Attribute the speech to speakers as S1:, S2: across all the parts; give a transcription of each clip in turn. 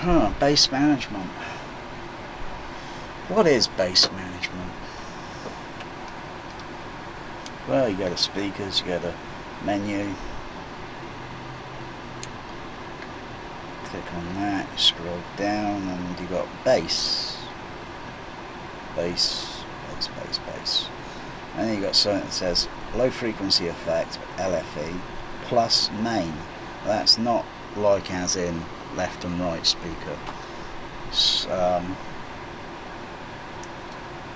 S1: Bass management. What is bass management? Well, you go to speakers, you go to menu, click on that, you scroll down, and you got bass, bass, bass, bass, bass, and then you got something that says low frequency effect, LFE, plus main. That's not like as in left and right speaker.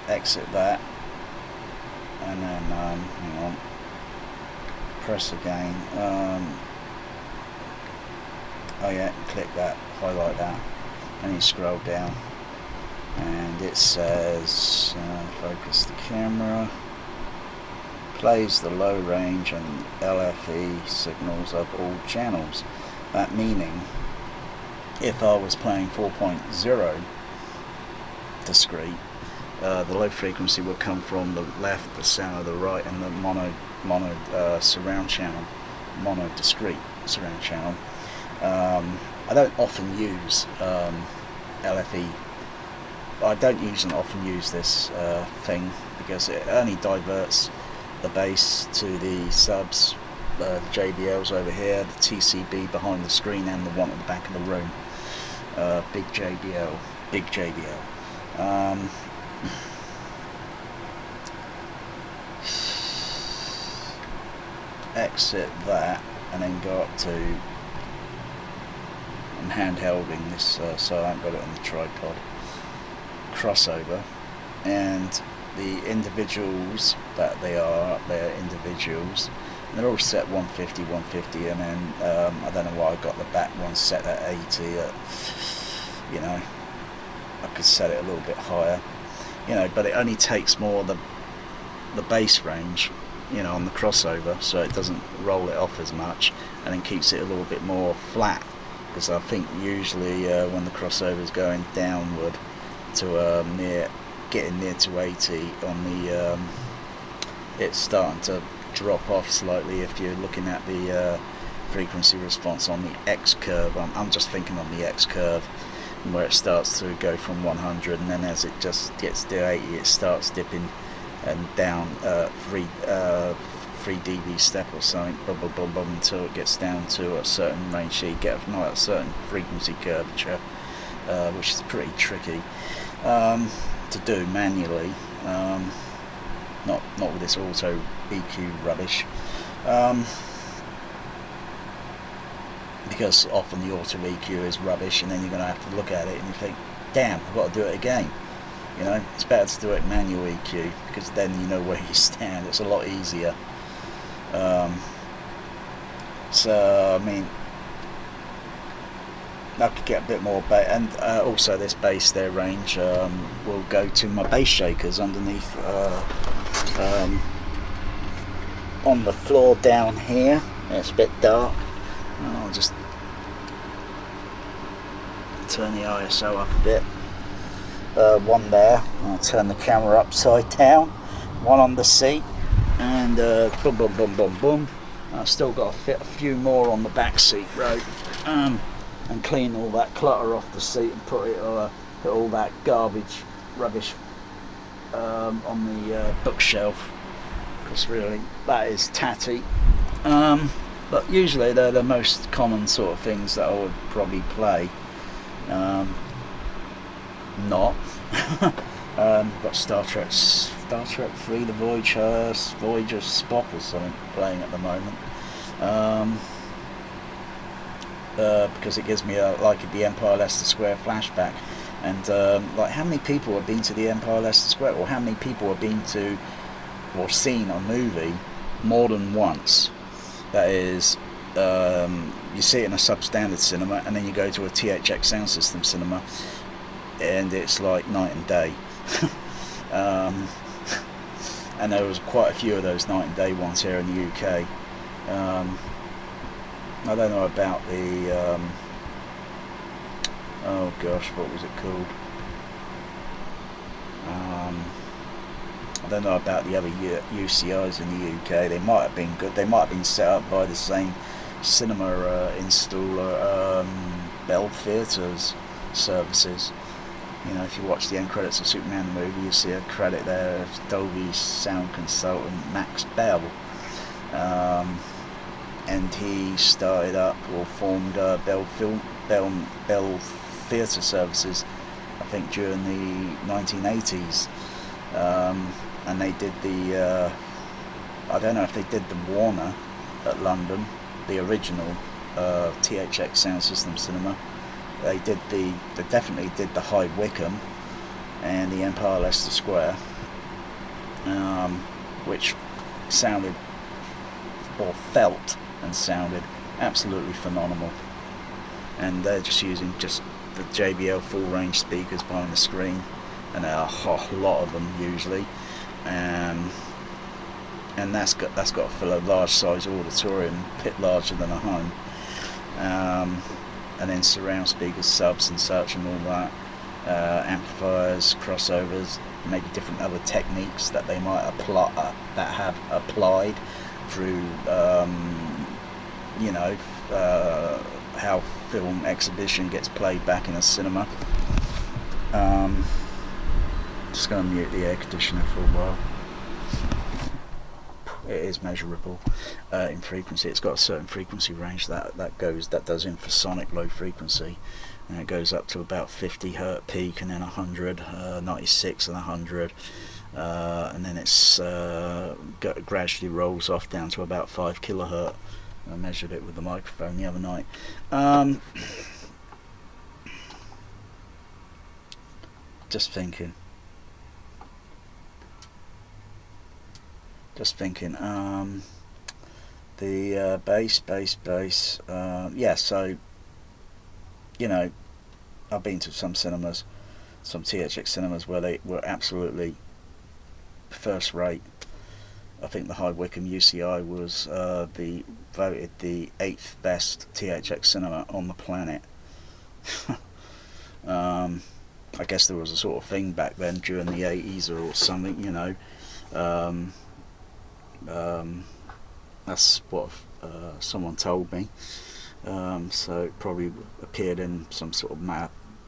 S1: Exit that, and then hang on, press again. Oh yeah, click that, highlight that, and you scroll down, and it says focus the camera, plays the low range and LFE signals of all channels. That meaning, if I was playing 4.0 discrete, the low frequency would come from the left, the center, the right, and the mono surround channel, mono discrete surround channel. I don't often use LFE. I don't often use this thing because it only diverts the bass to the subs, the JBLs over here, the TCB behind the screen, and the one at the back of the room. Big JBL. Exit that, and then go up to. I'm handhelding this, so I haven't got it on the tripod. Crossover, and the individuals that they are up there, individuals. And they're all set 150, 150, and then I don't know why I got the back one set at 80. You know, I could set it a little bit higher. You know, but it only takes more the bass range, you know, on the crossover, so it doesn't roll it off as much, and then keeps it a little bit more flat. Because I think usually when the crossover is going downward to getting near to 80 on the, it's starting to drop off slightly if you're looking at the frequency response on the X curve. I'm just thinking on the X curve, where it starts to go from 100, and then as it just gets to 80, it starts dipping and down 3 dB step or something, boom, boom, boom, boom, until it gets down to a certain range. So you get a certain frequency curvature, which is pretty tricky to do manually. Not with this auto EQ rubbish, because often the auto EQ is rubbish, and then you're going to have to look at it and you think, damn, I've got to do it again. You know, it's better to do it manual EQ, because then you know where you stand. It's a lot easier. So I mean, I could get a bit more bass, and also this bass there range will go to my bass shakers underneath on the floor down here. It's a bit dark. I'll just turn the ISO up a bit. One there, I'll turn the camera upside down, one on the seat, and boom, boom, boom, boom, boom. I've still got to fit a few more on the back seat row, and clean all that clutter off the seat and put all that rubbish on the bookshelf, because really that is tatty. But usually they're the most common sort of things that I would probably play. Not. Got Star Trek 3, the Voyager Spock or something playing at the moment, because it gives me like the Empire Leicester Square flashback, and like how many people have been to the Empire Leicester Square, or how many people have been to or seen a movie more than once? That is, you see it in a substandard cinema, and then you go to a THX sound system cinema, and it's like night and day. And there was quite a few of those night and day ones here in the UK. I don't know about the oh gosh, what was it called? I don't know about the other UCIs in the UK. They might have been good. They might have been set up by the same cinema installer, Bell Theatres, services. You know, if you watch the end credits of Superman the movie, you see a credit there of Dolby sound consultant Max Bell. And he started up or formed Bell Theatre Services, I think, during the 1980s. And they did the, I don't know if they did the Warner at London, the original THX Sound System Cinema. They definitely did the High Wycombe and the Empire Leicester Square, which sounded, or felt and sounded, absolutely phenomenal. And they're just using just the JBL full range speakers behind the screen, and there are a lot of them usually, and that's got to fill a large size auditorium, a bit larger than a home. And then surround speakers, subs and such and all that, amplifiers, crossovers, maybe different other techniques that they might apply, that have applied through, how film exhibition gets played back in a cinema. Just going to mute the air conditioner for a while. It is measurable in frequency. It's got a certain frequency range that does infrasonic low frequency, and it goes up to about 50 hertz peak, and then 100, 96 and 100, and then it's gradually rolls off down to about 5 kilohertz. I measured it with the microphone the other night. Just thinking. The bass. Yeah, so, you know, I've been to some cinemas, some THX cinemas, where they were absolutely first rate. I think the High Wycombe UCI was voted the 8th best THX cinema on the planet. I guess there was a sort of thing back then during the 80s or something, you know. That's what someone told me. So it probably appeared in some sort of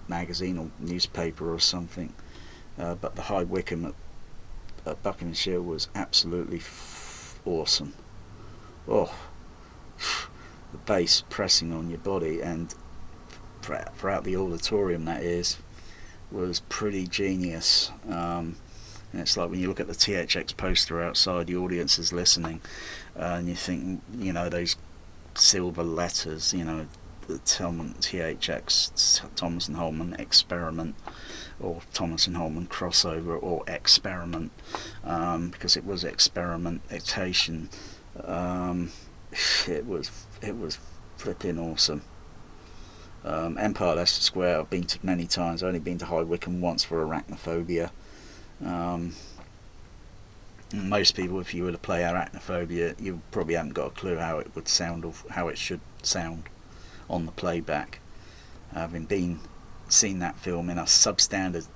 S1: magazine or newspaper or something. But the High Wycombe at Buckinghamshire was absolutely awesome. Oh, the bass pressing on your body and throughout the auditorium, that is, was pretty genius. And it's like when you look at the THX poster outside, the audience is listening, and you think, you know, those silver letters, you know, the THX, Thomas and Holman Experiment, or Thomas and Holman Crossover, or Experiment, because it was experimentation. It was flipping awesome. Empire Leicester Square I've been to many times. I've only been to High Wycombe once for Arachnophobia. Most people, if you were to play Arachnophobia, you probably haven't got a clue how it would sound or how it should sound on the playback. Having seen that film in a substandard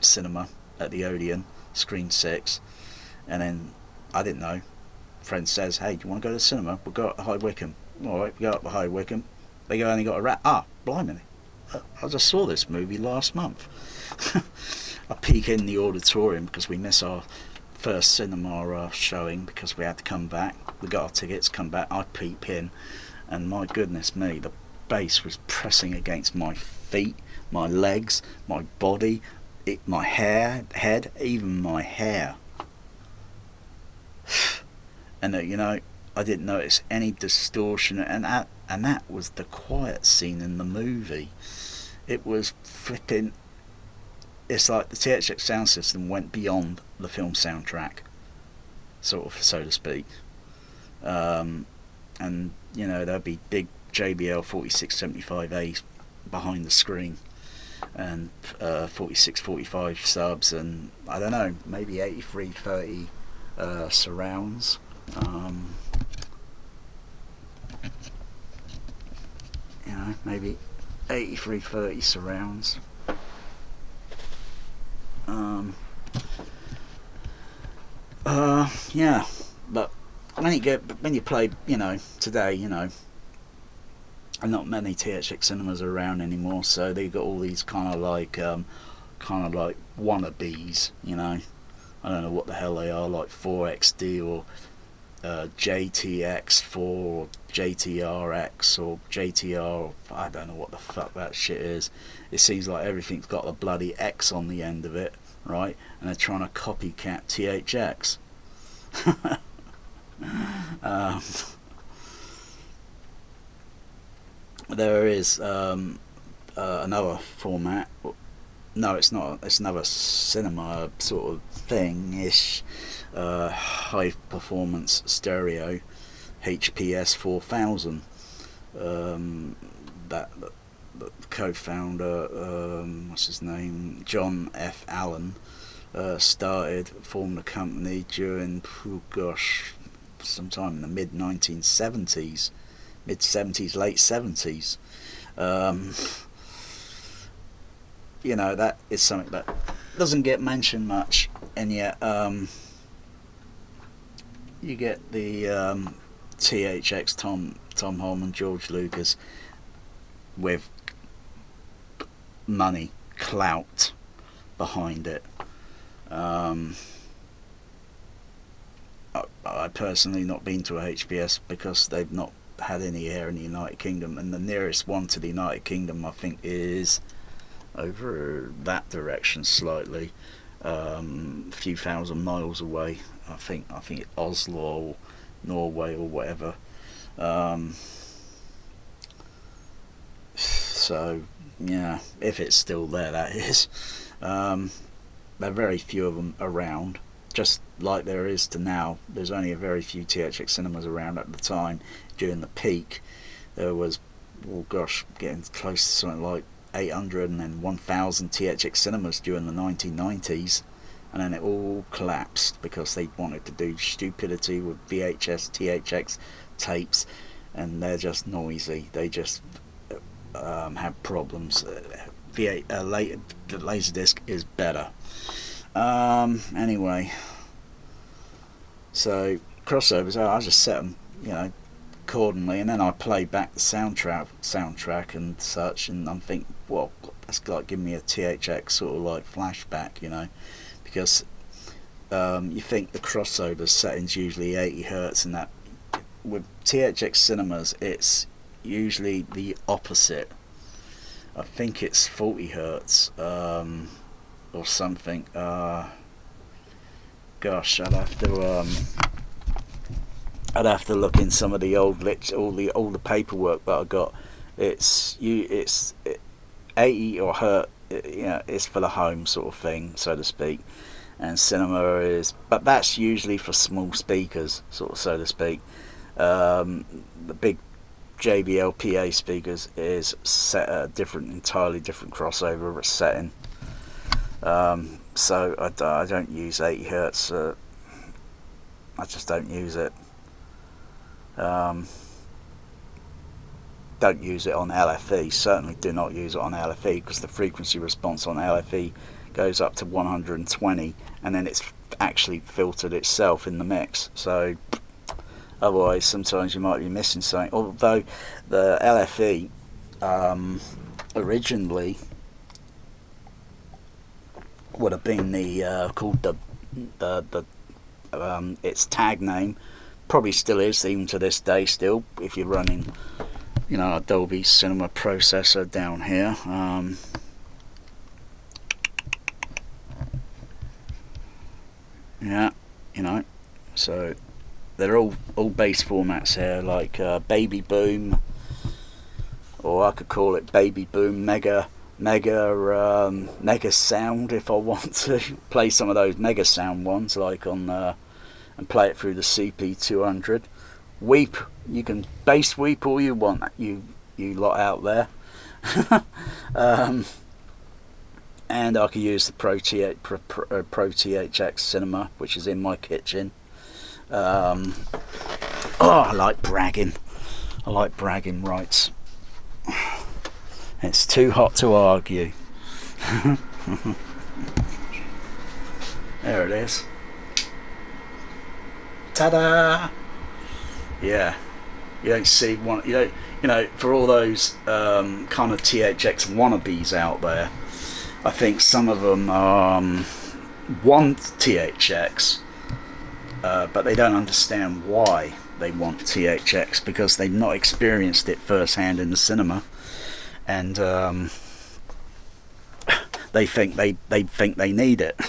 S1: cinema at the Odeon, Screen 6, and then, I didn't know, friend says, hey, do you want to go to the cinema? We'll go up to High Wycombe. Alright, we go up to High Wycombe. They only got a rat. Blimey, I just saw this movie last month. I peek in the auditorium because we miss our first cinema showing because we had to come back. We got our tickets, come back. I peep in, and my goodness me, the bass was pressing against my feet, my legs, my body, my head, even my hair. And you know, I didn't notice any distortion, and that was the quiet scene in the movie. It was flipping. It's like the THX sound system went beyond the film soundtrack, sort of, so to speak. And you know, there'd be big JBL 4675A behind the screen, and 4645 subs, and I don't know, maybe 8330 surrounds. You know, maybe 8330 surrounds. Yeah, but when you play, you know, today, you know, and not many THX cinemas are around anymore, so they've got all these kind of like wannabes, you know. I don't know what the hell they are, like 4XD or JTX4 or JTRX or JTR, or I don't know what the fuck that shit is. It seems like everything's got a bloody X on the end of it, right? And they're trying to copycat THX. There is another format. No, it's not. It's another cinema sort of thing-ish. High performance stereo, HPS 4000. That the co-founder, what's his name, John F. Allen, formed a company during, sometime in the mid-1970s, mid-70s, late 70s. You know, that is something that doesn't get mentioned much, and yet you get the THX Tom Holman, George Lucas, with money, clout behind it. I personally not been to a HPS because they've not had any here in the United Kingdom, and the nearest one to the United Kingdom I think is over that direction slightly, a few thousand miles away. I think Oslo or Norway or whatever. So yeah, if it's still there, that is. There are very few of them around, just like there is to now. There's only a very few THX cinemas around. At the time, during the peak, there was, oh gosh, getting close to something like 800 and then 1,000 THX cinemas during the 1990s, and then it all collapsed because they wanted to do stupidity with VHS, THX tapes, and they're just noisy. They just have problems. The Laserdisc is better. Anyway, so crossovers, I just set them, you know, accordingly, and then I play back the soundtrack and such, and I'm thinking, well, that's like giving me a THX sort of like flashback, you know, because you think the crossover setting's usually 80 hertz, and that with THX cinemas it's usually the opposite. I think it's 40 hertz or something. Gosh, I'd have to look in some of the old all the paperwork that I got. It's 80 or hertz, you know, it's for the home sort of thing, so to speak, and cinema is, but that's usually for small speakers, sort of, so to speak. The big JBL PA speakers is set at a entirely different crossover setting. So I don't use 80 hertz. I just don't use it. Don't use it on LFE. Certainly do not use it on LFE, because the frequency response on LFE goes up to 120, and then it's actually filtered itself in the mix. So otherwise, sometimes you might be missing something. Although the LFE originally would have been called its tag name, probably still is even to this day. Still, if you're running, you know, a Dolby Cinema processor down here. Yeah, you know, so they're all base formats here, like Baby Boom, or I could call it Baby Boom Mega Sound if I want to play some of those Mega Sound ones, like on and play it through the CP200. Weep, you can bass weep all you want, you lot out there. And I could use the Pro THX Cinema, which is in my kitchen. I like bragging rights. It's too hot to argue. There it is. Ta-da! Yeah. You don't see one. You know, for all those kind of THX wannabes out there, I think some of them want THX, but they don't understand why they want THX, because they've not experienced it firsthand in the cinema, and they think they need it.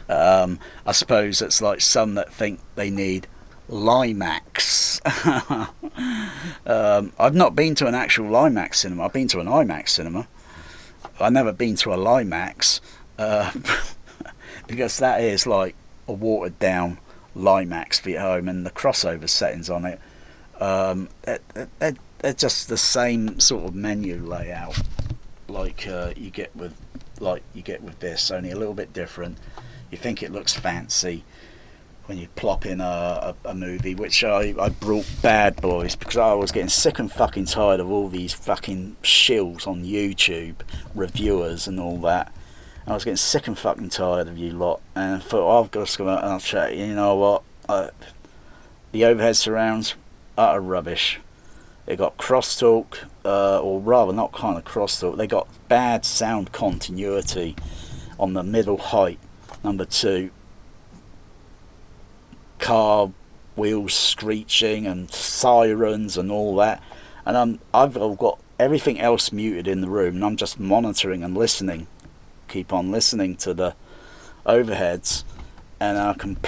S1: I suppose it's like some that think they need Limax. I've not been to an actual Limax cinema. I've been to an IMAX cinema. I've never been to a Limax, because that is like a watered down Limax for your home, and the crossover settings on it, they're just the same sort of menu layout like you get with this, only a little bit different. You think it looks fancy when you plop in a movie, which I brought Bad Boys because I was getting sick and fucking tired of all these fucking shills on YouTube, reviewers and all that. I was getting sick and fucking tired of you lot, and I thought, I've got to come out and I'll check. You know what? The overhead surrounds, utter rubbish. They got crosstalk, or rather not kind of crosstalk, they got bad sound continuity on the middle height. Number 2, car wheels screeching and sirens and all that, and I've got everything else muted in the room, and I'm just monitoring and listening, keep on listening to the overheads, and I can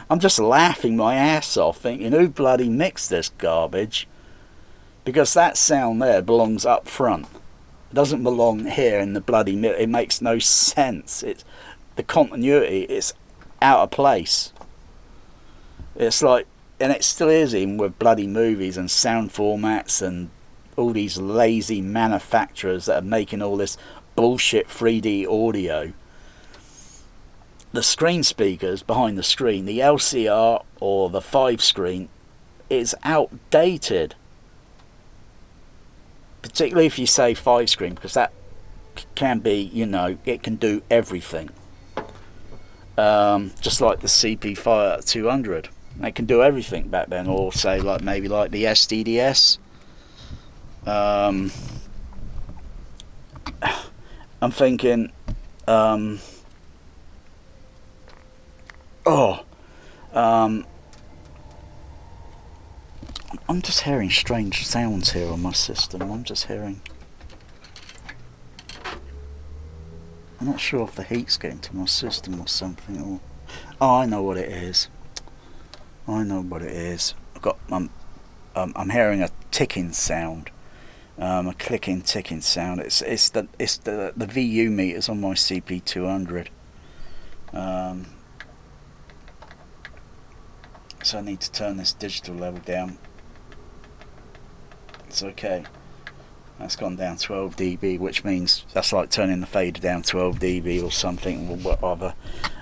S1: I'm just laughing my ass off, thinking, who bloody mixed this garbage? Because that sound there belongs up front. It doesn't belong here in the bloody middle. It makes no sense. It's the continuity is out of place. It's like, and it still is even with bloody movies and sound formats and all these lazy manufacturers that are making all this bullshit 3D audio. The screen speakers behind the screen, the LCR or the 5 screen, is outdated. Particularly if you say 5 screen, because that can be, you know, it can do everything. Just like the CP200, it can do everything back then. Or say like maybe like the SDDS. I'm thinking, I'm just hearing strange sounds here on my system. I'm not sure if the heat's getting to my system or something. Or I know what it is. I've got I'm hearing a ticking sound, a clicking, ticking sound. It's the VU meters on my CP200. So I need to turn this digital level down. It's okay. That's gone down 12 dB, which means that's like turning the fader down 12 dB or something, or whatever.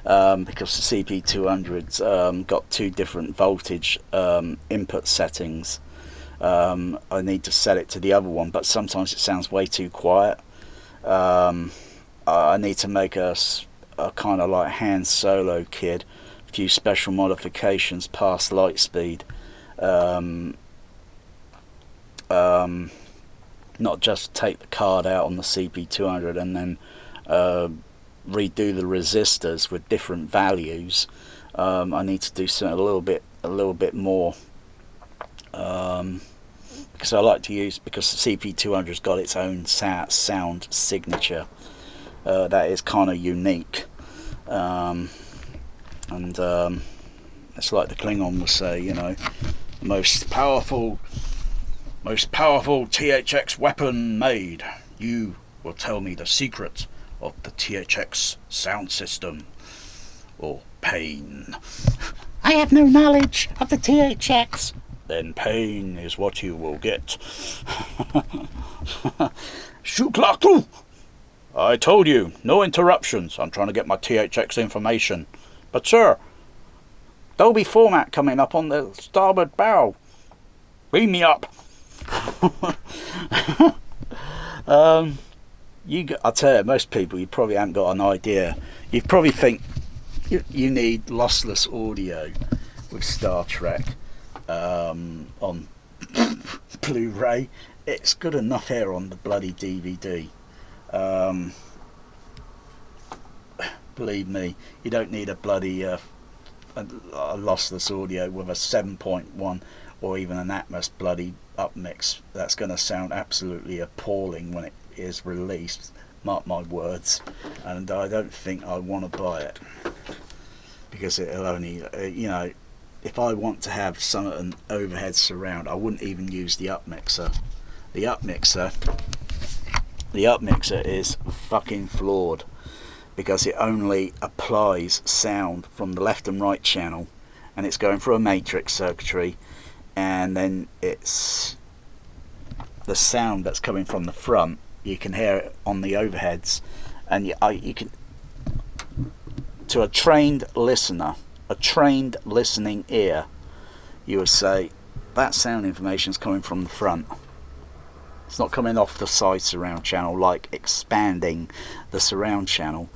S1: Because the CP200's got 2 different voltage input settings. I need to set it to the other one, but sometimes it sounds way too quiet. I need to make a kind of like Han Solo kid, a few special modifications past light speed. Not just take the card out on the CP200 and then redo the resistors with different values. I need to do something a little bit more, because I like to use, because the CP200's got its own sound signature that is kind of unique, and it's like the Klingon will say, you know, most powerful THX weapon made. You will tell me the secret of the THX sound system, or pain. I have no knowledge of the THX. Then pain is what you will get. Shuklaku! I told you, no interruptions. I'm trying to get my THX information. But sir, Dolby format coming up on the starboard bow. Beam me up. I tell you, most people, you probably haven't got an idea. You probably think you need lossless audio, with Star Trek on Blu-ray. It's good enough here on the bloody DVD. Believe me, you don't need a bloody a lossless audio with a 7.1 or even an Atmos bloody upmix. That's going to sound absolutely appalling when it is released, mark my words, and I don't think I want to buy it, because it'll only, if I want to have an overhead surround, I wouldn't even use the upmixer. The upmixer is fucking flawed, because it only applies sound from the left and right channel, and it's going through a matrix circuitry, and then it's the sound that's coming from the front. You can hear it on the overheads, and you can, to a trained listener, a trained listening ear, you would say that sound information is coming from the front. It's not coming off the side surround channel, like expanding the surround channel,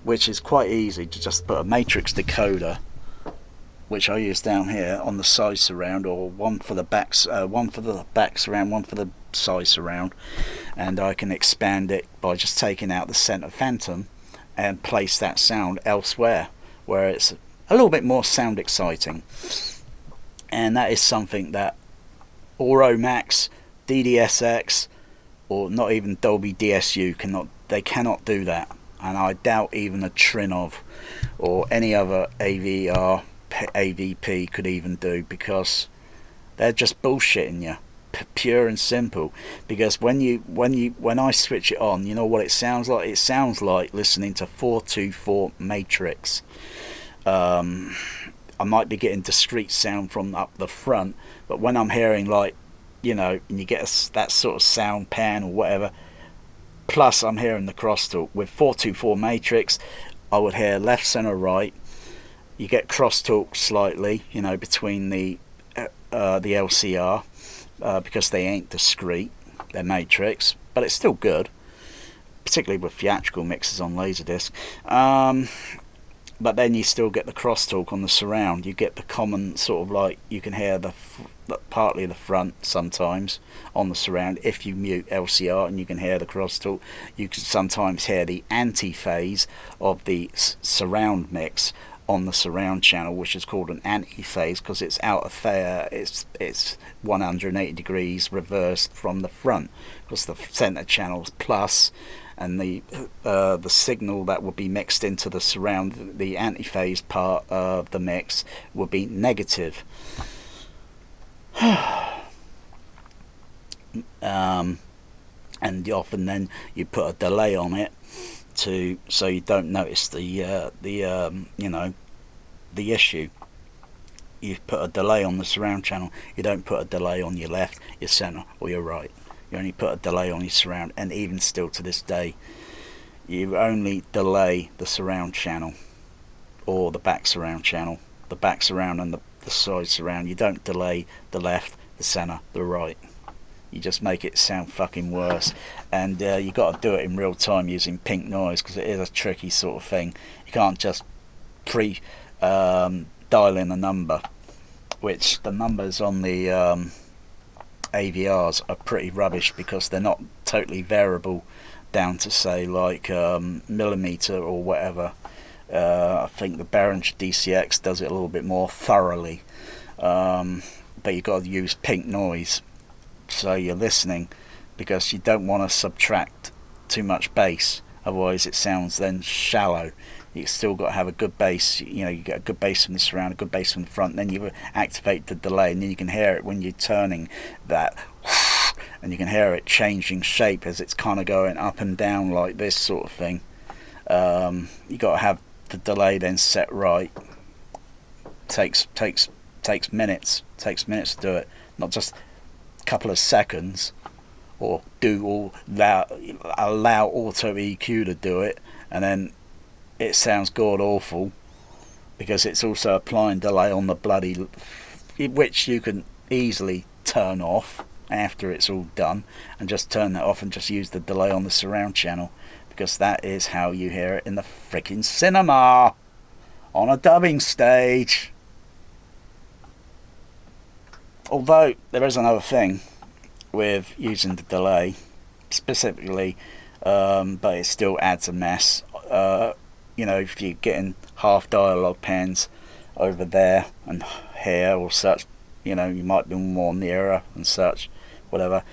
S1: which is quite easy to just put a matrix decoder, which I use down here, on the side surround, or one for the back surround, one for the side surround, and I can expand it by just taking out the center phantom and place that sound elsewhere where it's a little bit more sound exciting. And that is something that Auro Max, DDSX, or not even Dolby DSU cannot do that, and I doubt even a Trinnov or any other AVR AVP could even do, because they're just bullshitting you, pure and simple. Because when I switch it on, you know what it sounds like? It sounds like listening to 424 Matrix. I might be getting discrete sound from up the front, but when I'm hearing, and you get that sort of sound pan or whatever, plus I'm hearing the crosstalk with 424 Matrix, I would hear left, center, right. You get crosstalk slightly, between the LCR, because they ain't discrete, they're matrix, but it's still good, particularly with theatrical mixes on Laserdisc. But then you still get the crosstalk on the surround. You get the common sort of, you can hear partly the front sometimes on the surround. If you mute LCR, and you can hear the crosstalk, you can sometimes hear the anti-phase of the surround mix on the surround channel, which is called an anti-phase because it's out of it's 180 degrees reversed from the front, because the center channel is plus, and the signal that would be mixed into the surround, the anti-phase part of the mix, would be negative. And often then you put a delay on it so you don't notice the issue. You put a delay on the surround channel. You don't put a delay on your left, your center, or your right. You only put a delay on your surround, and even still to this day, you only delay the surround channel or the back surround channel, the back surround and the side surround. You don't delay the left, the center, the right. You just make it sound fucking worse, and you got to do it in real time using pink noise, because it is a tricky sort of thing. You can't just dial in a number, which the numbers on the AVRs are pretty rubbish, because they're not totally variable down to, say, millimeter or whatever. I think the Behringer DCX does it a little bit more thoroughly, but you've got to use pink noise so you're listening, because you don't want to subtract too much bass, otherwise it sounds then shallow. You still got to have a good bass. You get a good bass from the surround, a good bass from the front, then you activate the delay, and then you can hear it when you're turning that, and you can hear it changing shape as it's kind of going up and down like this sort of thing. You got to have the delay then set right. Takes minutes to do it, not just a couple of seconds, or allow auto EQ to do it, and then it sounds god awful, because it's also applying delay on the bloody, which you can easily turn off after it's all done, and just turn that off and just use the delay on the surround channel, because that is how you hear it in the freaking cinema on a dubbing stage. Although there is another thing with using the delay specifically, but it still adds a mess. If you're getting half dialogue pans over there and here or such, you might be more nearer and such, whatever.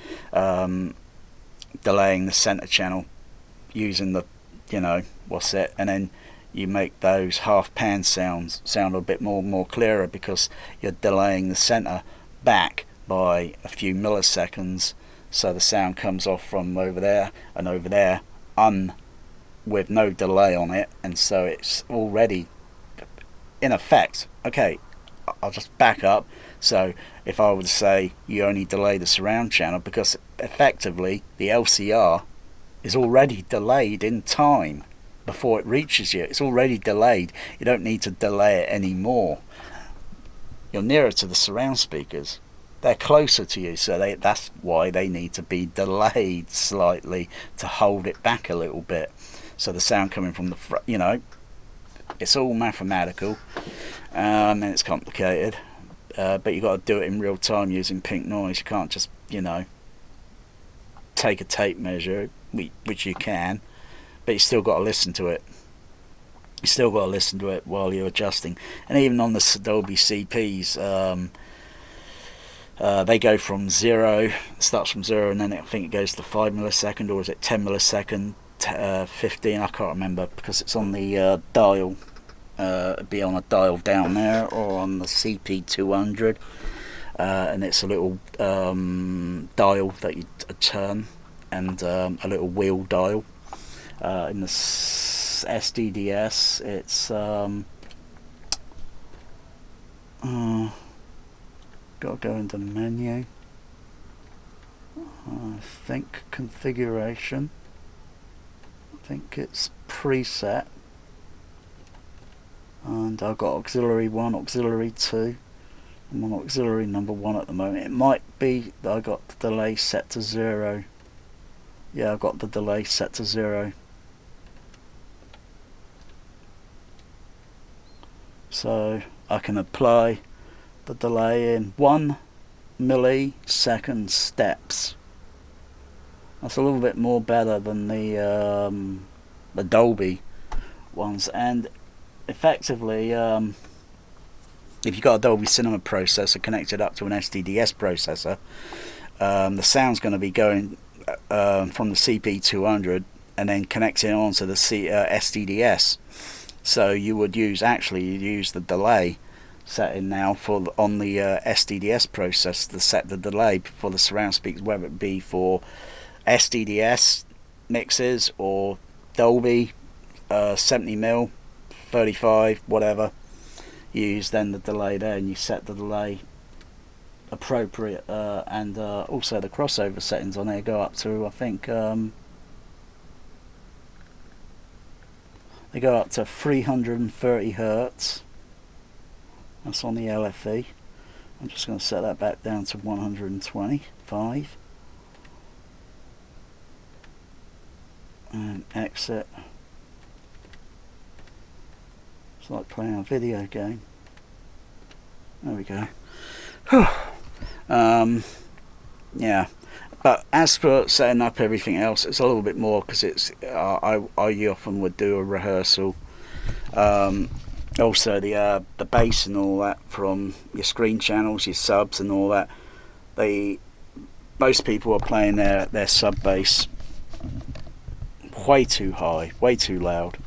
S1: Delaying the center channel using the, and then you make those half pan sounds sound a bit more clearer because you're delaying the center back by a few milliseconds, so the sound comes off from over there and over there with no delay on it, and so it's already in effect. Okay, I'll just back up. So if I were to say you only delay the surround channel, because effectively the LCR is already delayed in time before it reaches you. It's already delayed. You don't need to delay it anymore. You're nearer to the surround speakers. They're closer to you, so that's why they need to be delayed slightly to hold it back a little bit. So the sound coming from the front, it's all mathematical, and it's complicated. But you got to do it in real time using pink noise. You can't just, take a tape measure, which you can, but you still got to listen to it. You still got to listen to it while you're adjusting. And even on the Dolby CPs, they go from 0, starts from 0, and then I think it goes to 5 millisecond, or is it 10 millisecond, 15, I can't remember, because it's on the dial. Be on a dial down there, or on the CP200, and it's a little dial that you turn, and a little wheel dial. In the SDDS, it's got to go into the menu. I think configuration. I think it's preset. And I've got auxiliary 1, auxiliary 2. I'm on auxiliary number 1 at the moment. It might be that I got the delay set to 0. Yeah, I've got the delay set to 0. So I can apply the delay in 1 millisecond steps. That's a little bit more better than the Dolby ones, and effectively, if you've got a Dolby Cinema processor connected up to an SDDS processor, the sound's going to be going from the CP200 and then connecting onto the SDDS. So you would use the delay setting now on the SDDS processor to set the delay for the surround speakers, whether it be for SDDS mixes or Dolby 70mm, 35, whatever. You use then the delay there, and you set the delay appropriate, and also the crossover settings on there go up to, I think, they go up to 330 Hertz. That's on the LFE. I'm just going to set that back down to 125 and exit. It's like playing a video game. There we go. Yeah, but as for setting up everything else, it's a little bit more, because it's I often would do a rehearsal. Also the bass and all that from your screen channels, your subs and all that. Most people are playing their sub bass way too high, way too loud.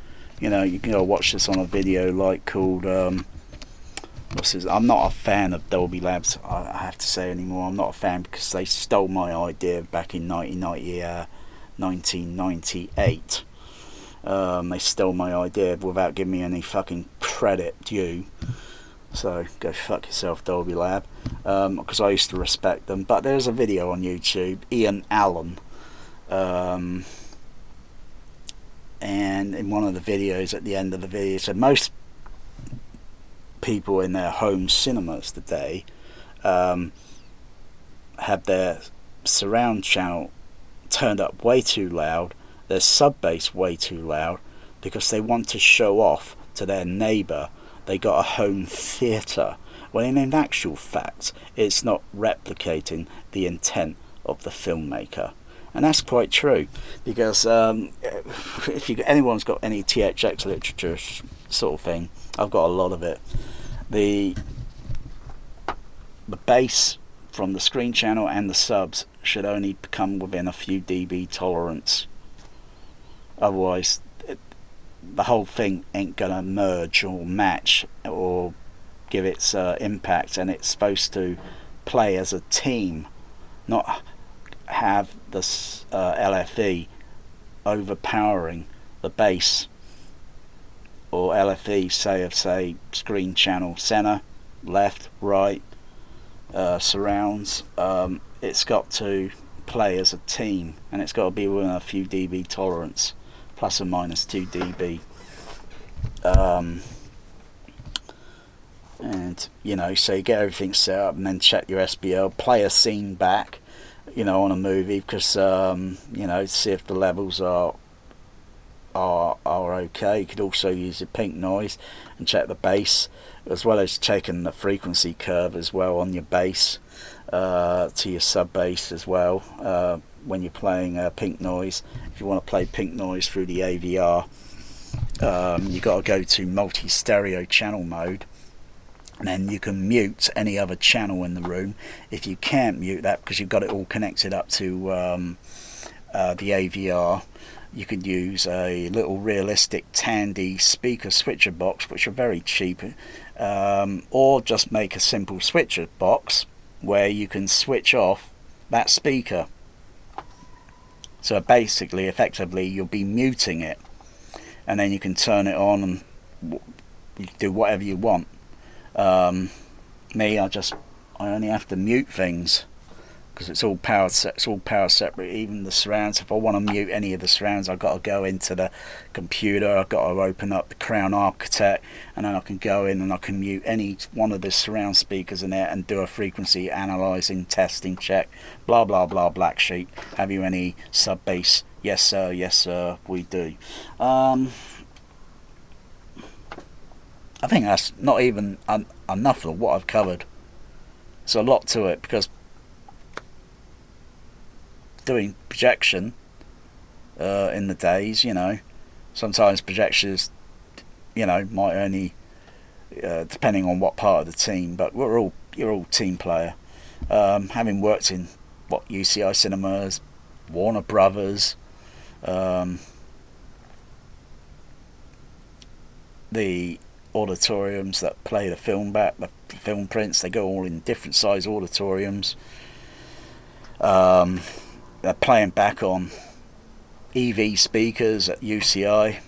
S1: You can go watch this on a video called what's this? I'm not a fan of Dolby Labs, I have to say anymore. I'm not a fan because they stole my idea back in 1998. They stole my idea without giving me any fucking credit due. So go fuck yourself, Dolby Lab, because I used to respect them. But there's a video on YouTube, Ian Allen, and in one of the videos, at the end of the video, said most people in their home cinemas today have their surround channel turned up way too loud, their sub bass way too loud, because they want to show off to their neighbour they got a home theatre Well, in actual fact, it's not replicating the intent of the filmmaker. And that's quite true, because if anyone's got any THX literature sort of thing, I've got a lot of it. The bass from the screen channel and the subs should only come within a few dB tolerance. Otherwise, the whole thing ain't gonna merge or match or give its impact, and it's supposed to play as a team, not have the LFE overpowering the bass, or LFE say screen channel center, left, right, surrounds. It's got to play as a team, and it's got to be within a few dB tolerance, plus or minus 2 dB. And so you get everything set up, and then check your SBL, play a scene back, on a movie, because see if the levels are okay. You could also use your pink noise and check the bass, as well as checking the frequency curve as well on your bass, to your sub bass as well, when you're playing pink noise. If you want to play pink noise through the AVR, you got to go to multi-stereo channel mode, and then you can mute any other channel in the room. If you can't mute that because you've got it all connected up to the AVR, you could use a little realistic Tandy speaker switcher box, which are very cheap, or just make a simple switcher box where you can switch off that speaker. So basically, effectively, you'll be muting it, and then you can turn it on and you can do whatever you want. Me, I only have to mute things because it's all power separate. Even the surrounds, if I want to mute any of the surrounds, I've got to go into the computer. I've got to open up the Crown Architect, and then I can go in and I can mute any one of the surround speakers in there and do a frequency analyzing, testing, check, blah blah blah. Black sheep. Have you any sub bass? Yes sir, we do. I think that's not even enough of what I've covered. There's a lot to it, because doing projection in the days, sometimes projections, might only, depending on what part of the team, but you're all team player. Having worked in UCI cinemas, Warner Brothers, the auditoriums that play the film back, the film prints, they go all in different size auditoriums. They're playing back on EV speakers at UCI,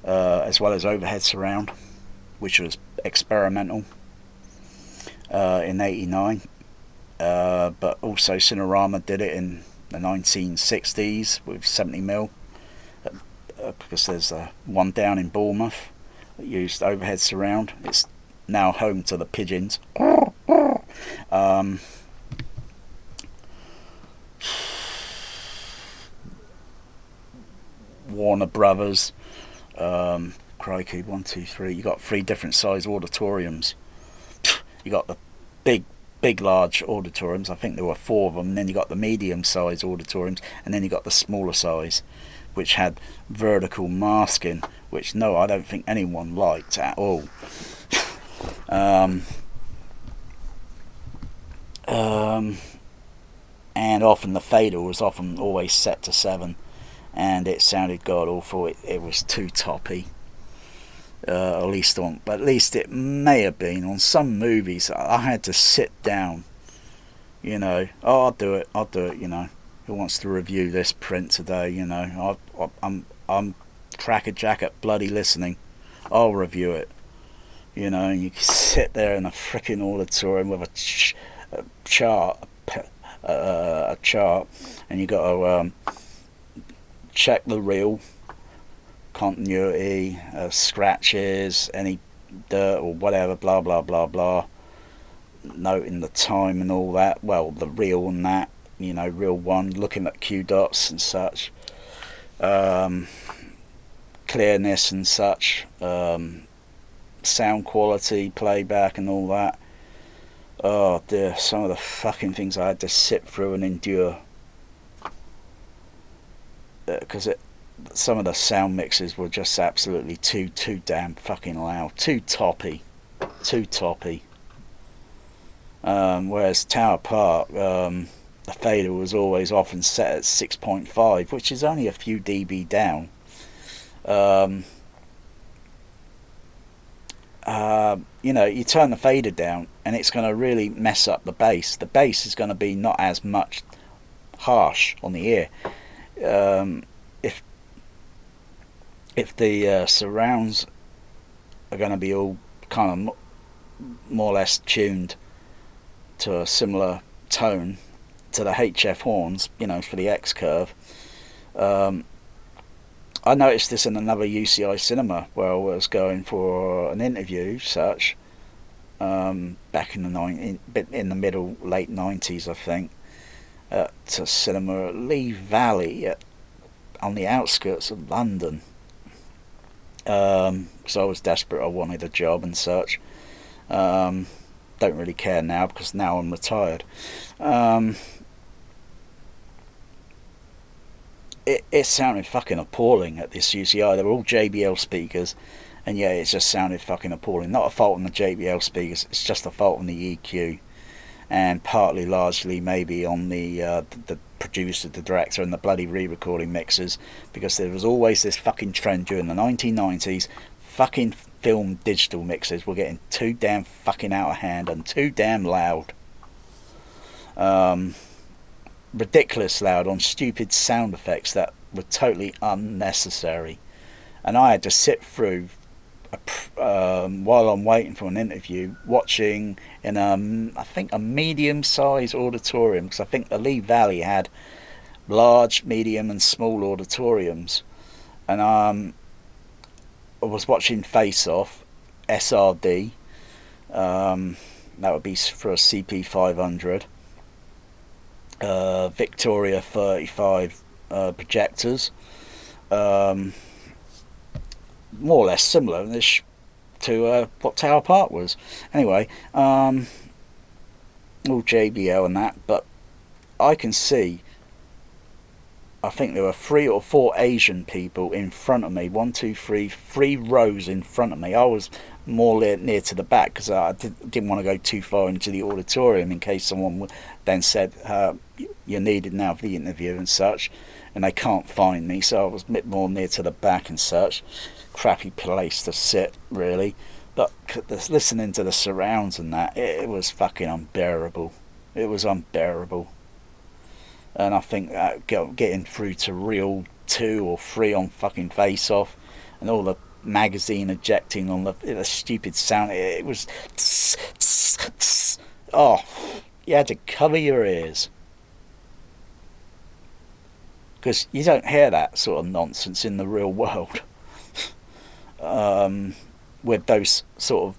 S1: as well as overhead surround, which was experimental in '89, but also Cinerama did it in the 1960s with 70mm, because there's one down in Bournemouth that used overhead surround. It's now home to the pigeons. Warner Brothers, crikey, 1, 2, 3. You got 3 different size auditoriums. You got the big large auditoriums. I think there were 4 of them. And then you got the medium size auditoriums, and then you got the smaller size, which had vertical masking, which I don't think anyone liked at all. And often the fader was always set to 7, and it sounded god awful. It was too toppy. At least it may have been on some movies. I had to sit down. I'll do it. Who wants to review this print today? I'm crackerjack at bloody listening. I'll review it. And you can sit there in a freaking auditorium with a chart, and you got to check the reel, continuity, scratches, any dirt or whatever, blah blah blah blah. Noting the time and all that. Well, the reel and that. Reel 1, looking at Q dots and such, clearness and such, sound quality, playback and all that. Oh dear, some of the fucking things I had to sit through and endure because some of the sound mixes were just absolutely too damn fucking loud, too toppy, too toppy. Whereas Tower Park, the fader was always often set at 6.5, which is only a few dB down. Um, you turn the fader down and it's going to really mess up the bass. The bass is going to be not as much harsh on the ear. Um, if the surrounds are going to be all kind of more or less tuned to a similar tone to the HF horns, for the X curve. Um, I noticed this in another UCI cinema where I was going for an interview, such back in in the middle late 90s, I think, at a cinema at Lee Valley on the outskirts of London. Because I was desperate, I wanted a job and such. Don't really care now because now I'm retired. It sounded fucking appalling at this UCI. They were all JBL speakers, and yeah, it just sounded fucking appalling. Not a fault on the JBL speakers, it's just a fault on the EQ, and partly, largely, maybe on the producer, the director, and the bloody re-recording mixers, because there was always this fucking trend during the 1990s. Fucking film digital mixers were getting too damn fucking out of hand and too damn loud. Ridiculous loud on stupid sound effects that were totally unnecessary. And I had to sit through, while I'm waiting for an interview, watching in I think a medium-sized auditorium, because I think the Lee Valley had large, medium, and small auditoriums. And I was watching Face Off, SRD. That would be for a CP500. Victoria 35 projectors. More or less similar to what Tower Park was. Anyway, all JBL and that, but I can see, I think there were 3 or 4 Asian people in front of me. 1, 2, 3, 3 rows in front of me. I was more near to the back because I didn't want to go too far into the auditorium in case someone then said, you're needed now for the interview and such, and they can't find me, so I was a bit more near to the back and such. Crappy place to sit, really, but listening to the surrounds and that, it was fucking unbearable. It was unbearable. And I think that getting through to reel 2 or 3 on fucking Face Off, and all the magazine ejecting on the stupid sound, it was tss, tss, tss. Oh, you had to cover your ears, because you don't hear that sort of nonsense in the real world. With those sort of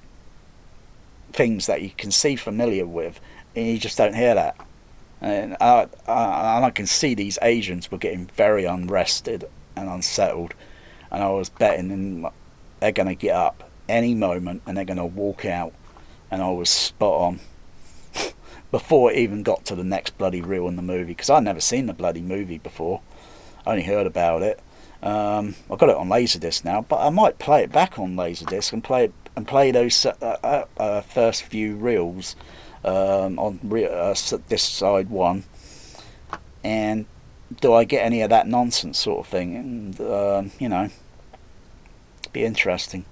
S1: things that you can see familiar with, and you just don't hear that. And I can see these Asians were getting very unrested and unsettled, and I was betting they're going to get up any moment and they're going to walk out, and I was spot on before it even got to the next bloody reel in the movie, because I'd never seen the bloody movie before. I only heard about it. I've got it on Laserdisc now, but I might play it back on Laserdisc and play those first few reels on this side one, and do I get any of that nonsense sort of thing, and be interesting.